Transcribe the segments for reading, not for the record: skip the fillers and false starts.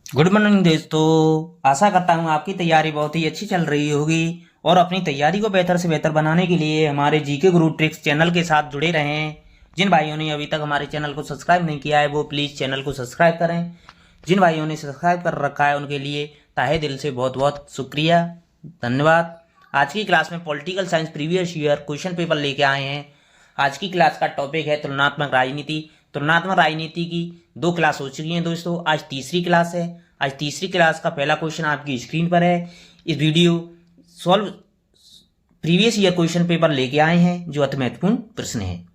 Good morning दोस्तों। आशा करता हूँ आपकी तैयारी बहुत ही अच्छी चल रही होगी और अपनी तैयारी को बेहतर से बेहतर बनाने के लिए हमारे जीके गुरु ट्रिक्स चैनल के साथ जुड़े रहें। जिन भाइयों ने अभी तक हमारे चैनल को सब्सक्राइब नहीं किया है वो प्लीज़ चैनल को सब्सक्राइब करें। जिन भाइयों ने सब्सक्राइब कर रखा है उनके लिए तहे दिल से बहुत बहुत शुक्रिया, धन्यवाद। आज की क्लास में political science previous year question paper लेके आए हैं। आज की क्लास का टॉपिक है तुलनात्मक राजनीति। तुलनात्मक राजनीति की 2 क्लास हो चुकी हैं दोस्तों, आज तीसरी क्लास है। आज तीसरी क्लास का पहला क्वेश्चन आपकी स्क्रीन पर है। इस video solve previous year question paper लेके आए हैं जो अति महत्वपूर्ण प्रश्न है।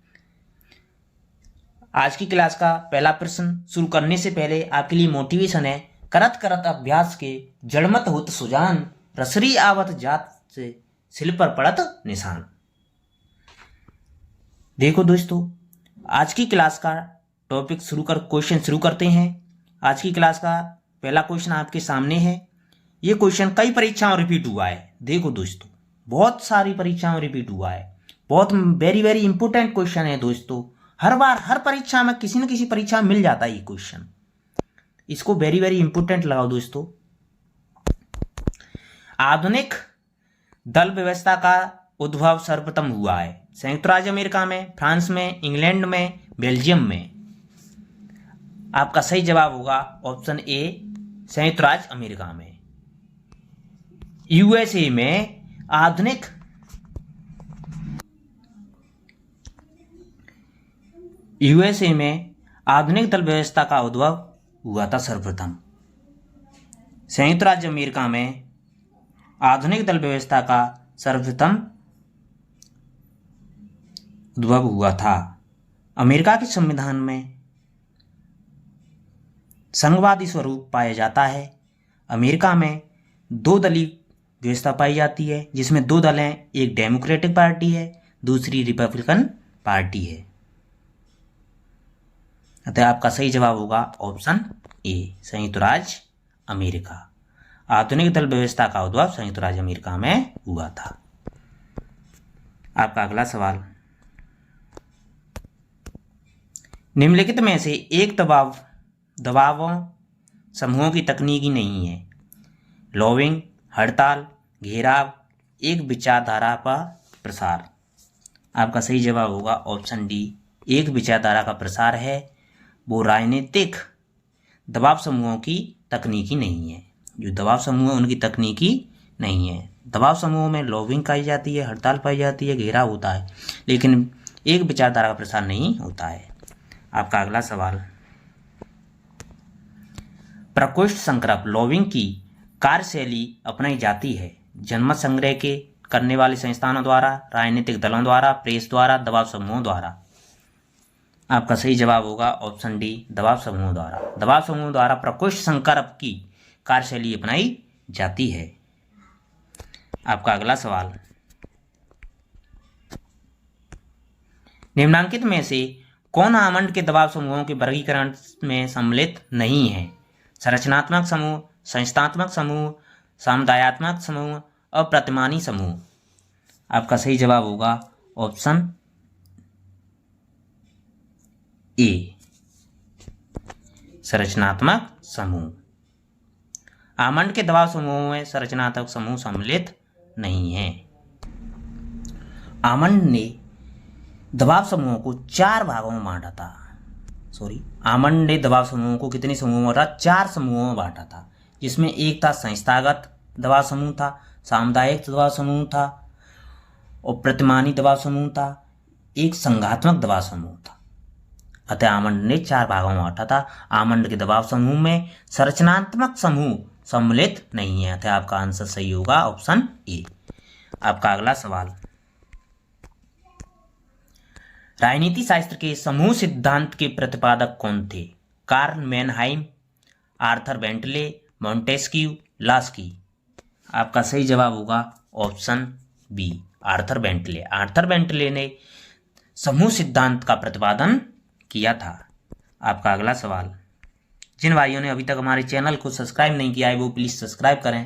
आज की क्लास का पहला प्रश्न शुरू करने से पहले आपके लिए मोटिवेशन है। करत करत अभ्यास के जड़मत होत सुजान, रसरी आवत जात से सिल पर पड़त निशान। देखो दोस्तों, आज की क्लास का टॉपिक क्वेश्चन शुरू करते हैं। आज की क्लास का पहला क्वेश्चन आपके सामने है। ये क्वेश्चन कई परीक्षाओं रिपीट हुआ है। देखो दोस्तों, बहुत सारी परीक्षाओं रिपीट हुआ है। बहुत वेरी वेरी इंपॉर्टेंट क्वेश्चन है दोस्तों। हर बार हर परीक्षा में किसी न किसी परीक्षा में मिल जाता है ये क्वेश्चन। इसको वेरी वेरी इंपॉर्टेंट लगाओ दोस्तों। आधुनिक दल व्यवस्था का उद्भव सर्वप्रथम हुआ है संयुक्त राज्य अमेरिका में, फ्रांस में, इंग्लैंड में, बेल्जियम में। आपका सही जवाब होगा ऑप्शन ए, संयुक्त राज्य अमेरिका में। यूएसए में आधुनिक दल व्यवस्था का उद्भव हुआ था सर्वप्रथम। संयुक्त राज्य अमेरिका में आधुनिक दल व्यवस्था का सर्वप्रथम उद्भव हुआ था। अमेरिका के संविधान में संघवादी स्वरूप पाया जाता है। अमेरिका में 2 दलीय व्यवस्था पाई जाती है जिसमें 2 दल हैं, एक डेमोक्रेटिक पार्टी है, दूसरी रिपब्लिकन पार्टी है। अतः आपका सही जवाब होगा ऑप्शन ए, संयुक्त राज्य अमेरिका। आधुनिक दल व्यवस्था का उद्भव संयुक्त राज्य अमेरिका में हुआ था। आपका अगला सवाल, निम्नलिखित में से एक दबावों समूहों की तकनीकी नहीं है। लॉबिंग, हड़ताल, घेराव, एक विचारधारा का प्रसार। आपका सही जवाब होगा ऑप्शन डी, एक विचारधारा का प्रसार है। वो राजनीतिक दबाव समूहों की तकनीकी नहीं है। जो दबाव समूह है उनकी तकनीकी नहीं है। दबाव समूहों में लॉबिंग पाई जाती है, हड़ताल पाई जाती है, घेराव होता है, लेकिन एक विचारधारा का प्रसार नहीं होता है। आपका अगला सवाल, प्रकोष्ठ संक्रमण लॉबिंग की कार्यशैली अपनाई जाती है जनमत संग्रह के करने वाले संस्थानों द्वारा, राजनीतिक दलों द्वारा, प्रेस द्वारा, दबाव समूहों द्वारा। आपका सही जवाब होगा ऑप्शन डी, दबाव समूहों द्वारा। दबाव समूहों द्वारा प्रकोष्ठ संक्रमण की कार्यशैली अपनाई जाती है। आपका अगला सवाल, निम्नांकित में से कौन आमंड के दबाव समूहों के वर्गीकरण में सम्मिलित नहीं है? संरचनात्मक समूह, संस्थात्मक समूह, सामुदायात्मक समूह, अप्रतिमानी समूह। आपका सही जवाब होगा ऑप्शन ए, संरचनात्मक समूह। आमंड के दबाव समूहों में संरचनात्मक समूह सम्मिलित नहीं है। आमंड ने दबाव समूहों को 4 भागों में बांटा था। आमंड ने दबाव समूहों को कितने समूहों में बांटा? 4 समूहों में बांटा था, जिसमें एक था संस्थागत दबाव समूह था, सामुदायिक दबाव समूह था और प्रतिमानी दबाव समूह था, एक संघात्मक दबाव समूह था। अतः आमंड ने 4 भागों में बांटा था। आमंड के दबाव समूह में संरचनात्मक समूह सम्मिलित नहीं है। अतः आपका आंसर सही होगा ऑप्शन ए। आपका अगला सवाल, राजनीति शास्त्र के समूह सिद्धांत के प्रतिपादक कौन थे? Karl Mannheim, Arthur Bentley, Montesquieu, Laski. आपका सही जवाब होगा option B, Arthur Bentley. Arthur Bentley ने समूह सिद्धांत का प्रतिपादन किया था। आपका अगला सवाल, जिन भाइयों ने अभी तक हमारे चैनल को सब्सक्राइब नहीं किया है वो प्लीज़ सब्सक्राइब करें।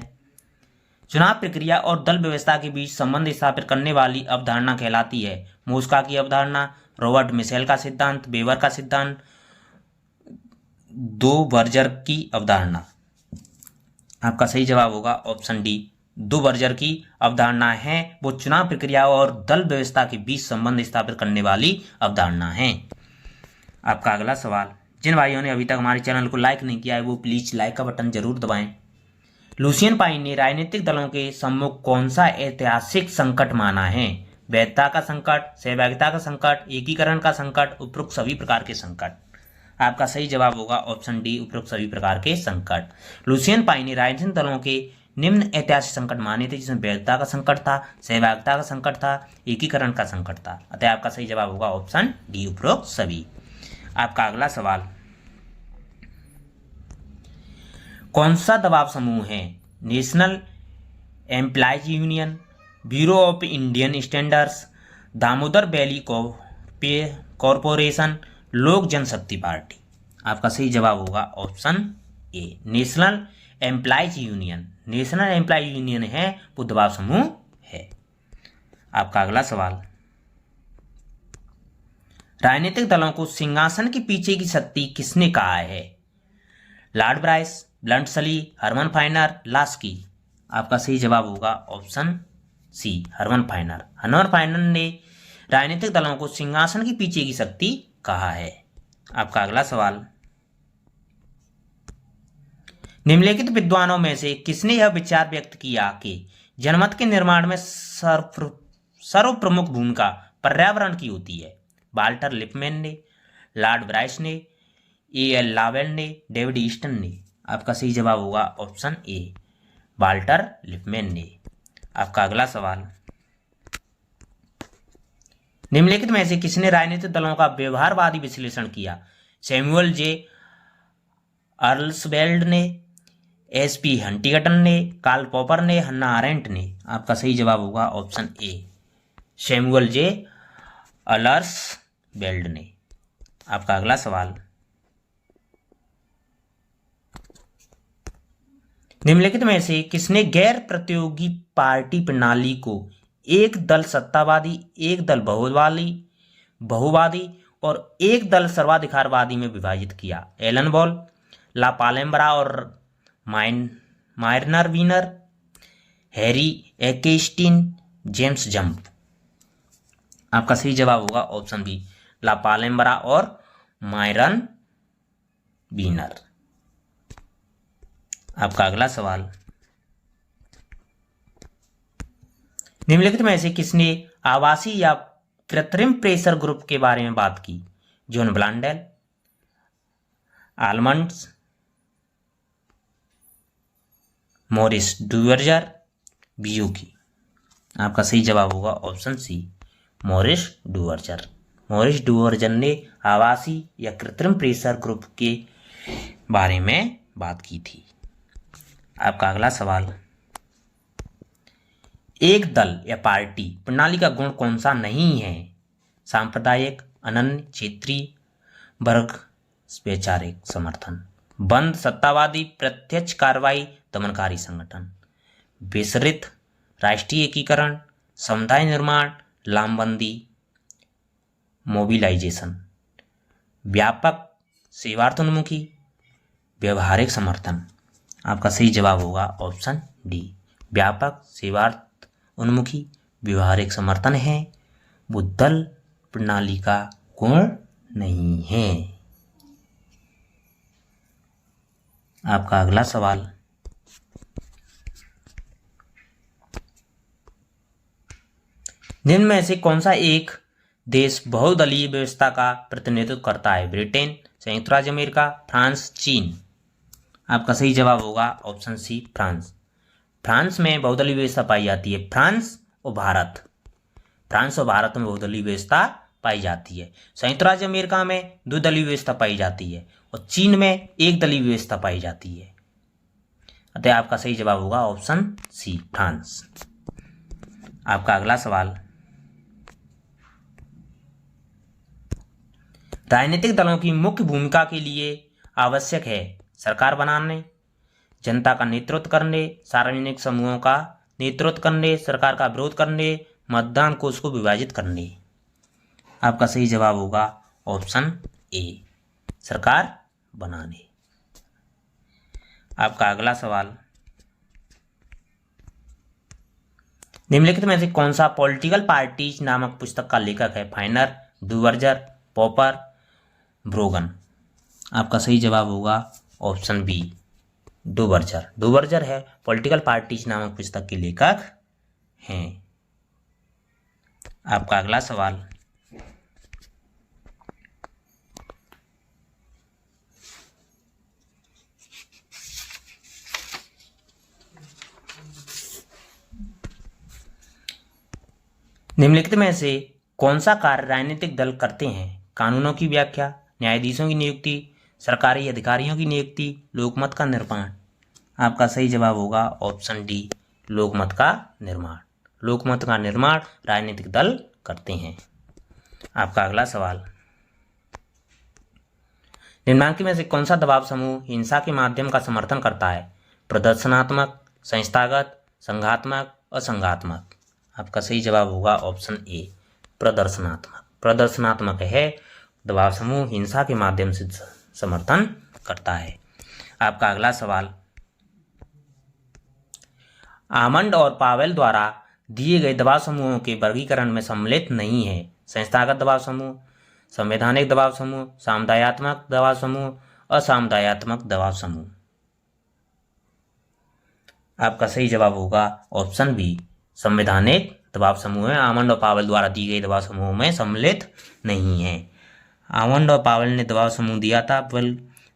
चुनाव प्रक्रिया और दल व्यवस्था के बीच संबंध स्थापित करने वाली अवधारणा कहलाती है? मोस्का की अवधारणा, रॉबर्ट मिशेल का सिद्धांत, वेबर का सिद्धांत, दो बर्जर की अवधारणा। आपका सही जवाब होगा ऑप्शन डी। दो बर्जर की अवधारणा है वो चुनाव प्रक्रिया और दल व्यवस्था के बीच संबंध स्थापित करने वाली अवधारणा है। आपका अगला सवाल, जिन भाइयों ने अभी तक हमारे चैनल को लाइक नहीं किया है वो प्लीज लाइक का बटन जरूर दबाएं। लुसियन पाइन ने राजनीतिक दलों के सम्मुख कौन सा ऐतिहासिक संकट माना है? वैधता का संकट, सहभागिता का संकट, एकीकरण का संकट, उपरोक्त सभी प्रकार के संकट। आपका सही जवाब होगा ऑप्शन डी, उपरोक्त सभी प्रकार के संकट। लुसियन पाइन ने राजनीतिक दलों के निम्न ऐतिहासिक संकट माने थे, जिसमें वैधता का संकट था, सहभागिता का संकट था, एकीकरण का संकट था। अतः आपका सही जवाब होगा ऑप्शन डी, उपरोक्त सभी। आपका अगला सवाल, कौन सा दबाव समूह है? National employees union, bureau of Indian standards, Damodar valley corporation, लोक जनशक्ति पार्टी। आपका सही जवाब होगा option A, national employees union. National employees union है वो दबाव समूह है। आपका अगला सवाल, राजनीतिक दलों को सिंहासन के पीछे की शक्ति किसने कहा है? लॉर्ड ब्राइस, ब्लंट सली, हरमन फाइनर, लास्की। आपका सही जवाब होगा option C, Herman Finer. Herman Finer ने राजनीतिक दलों को सिंहासन के पीछे की शक्ति कहा है। आपका अगला सवाल, निम्नलिखित विद्वानों में से किसने यह विचार व्यक्त किया कि जनमत के निर्माण में सर्वप्रमुख भूमिका पर्यावरण की होती है? वाल्टर लिपमैन ने, लॉर्ड ब्राइस ने, ए.एल. लावेल ने, डेविड ईस्टन ने। आपका सही जवाब होगा ऑप्शन ए, वाल्टर लिपमैन ने। आपका अगला सवाल, निम्नलिखित में से किसने राजनीतिक दलों का व्यवहारवादी विश्लेषण किया? सैमुअल जे अर्ल्सवेल्ड ने, एस.पी. हंटिंगटन ने, कार्ल पॉपर ने, हन्ना अरेंट ने। आपका सही जवाब होगा ऑप्शन ए, सैमुअल जे अर्ल्सवेल्ड ने। आपका अगला सवाल, निम्नलिखित में से किसने गैर प्रतियोगी पार्टी प्रणाली को एक दल सत्तावादी, एक दल बहुवादी और एक दल सर्वाधिकारवादी में विभाजित किया? एलन बॉल, ला पालेम्बरा और मायरनर वीनर, हैरी एकेस्टीन, जेम्स जंप। आपका सही जवाब होगा ऑप्शन बी, ला पालेम्बरा और मायरन वीनर। आपका अगला सवाल, निम्नलिखित में से किसने आवासीय या कृत्रिम प्रेशर ग्रुप के बारे में बात की? John Blondel, Almonds, Maurice Duverger, बियूकी। आपका सही जवाब होगा option C, Maurice Duverger. Maurice Duverger ने आवासीय या कृत्रिम प्रेशर ग्रुप के बारे में बात की थी। आपका अगला सवाल, एक दल या पार्टी प्रणाली का गुण कौन सा नहीं है? सांप्रदायिक, अनन्य, क्षेत्रीय, वर्ग वैचारिक समर्थन, बंद, सत्तावादी, प्रत्यक्ष कार्रवाई, दमनकारी संगठन, विसरित, राष्ट्रीय एकीकरण, समुदाय निर्माण, लामबंदी, मोबिलाइजेशन, व्यापक, सेवार्थोन्मुखी, व्यवहारिक समर्थन। आपका सही जवाब होगा ऑप्शन डी, व्यापक, सेवार्थ उन्मुखी, व्यवहारिक समर्थन है वो दल प्रणाली का गुण नहीं है। आपका अगला सवाल, निम्न में से कौन सा एक देश बहुदलीय व्यवस्था का प्रतिनिधित्व करता है? ब्रिटेन, संयुक्त राज्य अमेरिका, फ्रांस, चीन। आपका सही जवाब होगा ऑप्शन सी, फ्रांस। फ्रांस में बहुदलीय व्यवस्था पाई जाती है। फ्रांस और भारत में बहुदलीय व्यवस्था पाई जाती है। संयुक्त राज्य अमेरिका में द्विदलीय व्यवस्था पाई जाती है और चीन में एक दलीय व्यवस्था पाई जाती है। अतः आपका सही जवाब होगा ऑप्शन सी, फ्रांस। आपका अगला सवाल, राजनीतिक दलों की मुख्य भूमिका के लिए आवश्यक है सरकार बनाने, जनता का नेतृत्व करने, सार्वजनिक समूहों का नेतृत्व करने, सरकार का विरोध करने, मतदान कोष को विभाजित करने। आपका सही जवाब होगा ऑप्शन ए, सरकार बनाने। आपका अगला सवाल, निम्नलिखित में से कौन सा पॉलिटिकल पार्टीज नामक पुस्तक का लेखक है? Finer, Duverger, Popper, Brogan. आपका सही जवाब होगा ऑप्शन बी, डुवर्जर। डुवर्जर है पॉलिटिकल पार्टीज नामक पुस्तक के लेखक हैं। आपका अगला सवाल, निम्नलिखित में से कौन सा कार्य राजनीतिक दल करते हैं? कानूनों की व्याख्या, न्यायाधीशों की नियुक्ति, सरकारी अधिकारियों की नियुक्ति, लोकमत का निर्माण। आपका सही जवाब होगा ऑप्शन डी, लोकमत का निर्माण। लोकमत का निर्माण राजनीतिक दल करते हैं। आपका अगला सवाल, निम्नलिखित में से कौन सा दबाव समूह हिंसा के माध्यम का समर्थन करता है? प्रदर्शनात्मक, संस्थागत, संघात्मक, असंघात्मक। आपका सही जवाब होगा ऑप्शन ए, प्रदर्शनात्मक। प्रदर्शनात्मक है दबाव समूह हिंसा के माध्यम से समर्थन करता है। आपका अगला सवाल, आमंड और पावेल द्वारा दिए गए दबाव समूहों के वर्गीकरण में सम्मिलित नहीं है? संस्थागत दबाव समूह, संवैधानिक दबाव समूह, सामुदायात्मक दबाव समूह, असामुदायात्मक दबाव समूह। आपका सही जवाब होगा ऑप्शन बी, संवैधानिक दबाव समूह है। आमंड और पावेल द्वारा दी गई दबाव समूहों में सम्मिलित नहीं है। आमंड और पावेल ने दबाव समूह दिया था,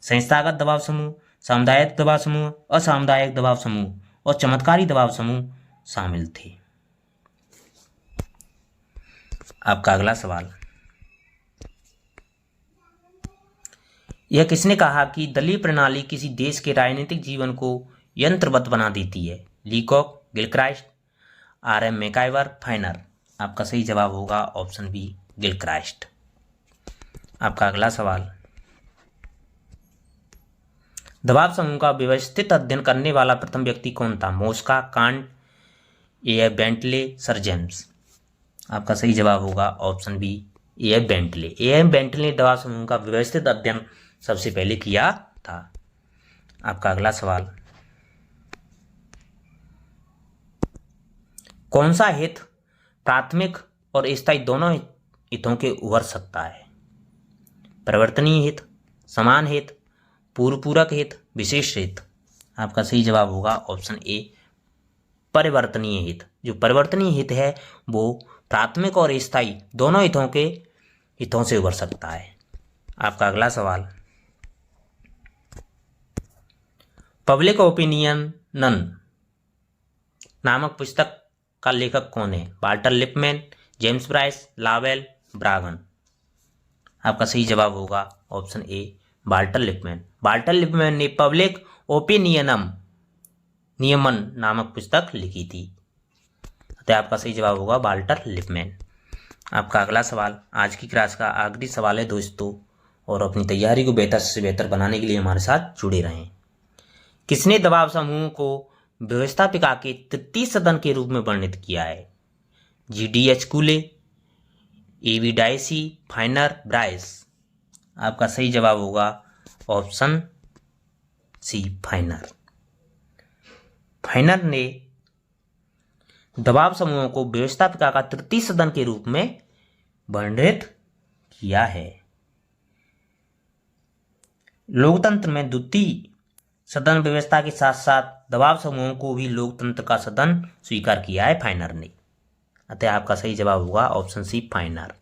संस्थागत दबाव समूह, सामुदायिक दबाव समूह, असामुदायिक दबाव समूह और चमत्कारी दबाव समूह शामिल थे। आपका अगला सवाल, यह किसने कहा कि दलीय प्रणाली किसी देश के राजनीतिक जीवन को यंत्रवत बना देती है? लीकॉक, गिलक्राइस्ट, आर.एम. मैकाइवर, फाइनर। आपका सही जवाब होगा ऑप्शन बी, गिलक्राइस्ट। आपका अगला सवाल, दबाव समूह का व्यवस्थित अध्ययन करने वाला प्रथम व्यक्ति कौन था? Mosca, Kant, A F. Bentley, sir James. आपका सही जवाब होगा option B, A F. Bentley. A F. Bentley ने दबाव समूह का व्यवस्थित अध्ययन सबसे पहले किया था। आपका अगला सवाल, कौन सा हित प्राथमिक और स्थायी दोनों हितों के उभर सकता है? परिवर्तनीय हित, समान हित, पूर्व पूरक हित, विशेष हित। आपका सही जवाब होगा ऑप्शन ए, परिवर्तनीय हित। जो परिवर्तनीय हित है वो प्राथमिक और स्थायी दोनों हितों से उभर सकता है। आपका अगला सवाल, पब्लिक ओपिनियन नामक पुस्तक का लेखक कौन है? वाल्टर लिपमैन, जेम्स ब्राइस, लावेल, ब्रागन। आपका सही जवाब होगा option A, Walter Lipman. Walter Lipman ने पब्लिक नियमन नामक पुस्तक लिखी थी। तो आपका सही जवाब होगा वाल्टर लिपमैन। आपका अगला सवाल आज की क्लास का आखिरी सवाल है दोस्तों, और अपनी तैयारी को बेहतर से बेहतर बनाने के लिए हमारे साथ जुड़े रहें। किसने दबाव समूह को व्यवस्थापिका के तृतीय सदन के रूप में वर्णित किया है? जी.डी.एच. कूले, ए.वी. Dicey, फाइनर, Bryce. आपका सही जवाब होगा ऑप्शन सी, फाइनर। फाइनर ने दबाव समूहों को व्यवस्थापिका का तृतीय सदन के रूप में वर्णित किया है। लोकतंत्र में द्वितीय सदन व्यवस्था के साथ साथ दबाव समूहों को भी लोकतंत्र का सदन स्वीकार किया है फाइनर ने। अतः आपका सही जवाब होगा option C, Finer.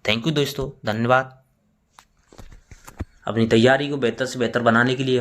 Thank you दोस्तों, धन्यवाद। अपनी तैयारी को बेहतर से बेहतर बनाने के लिए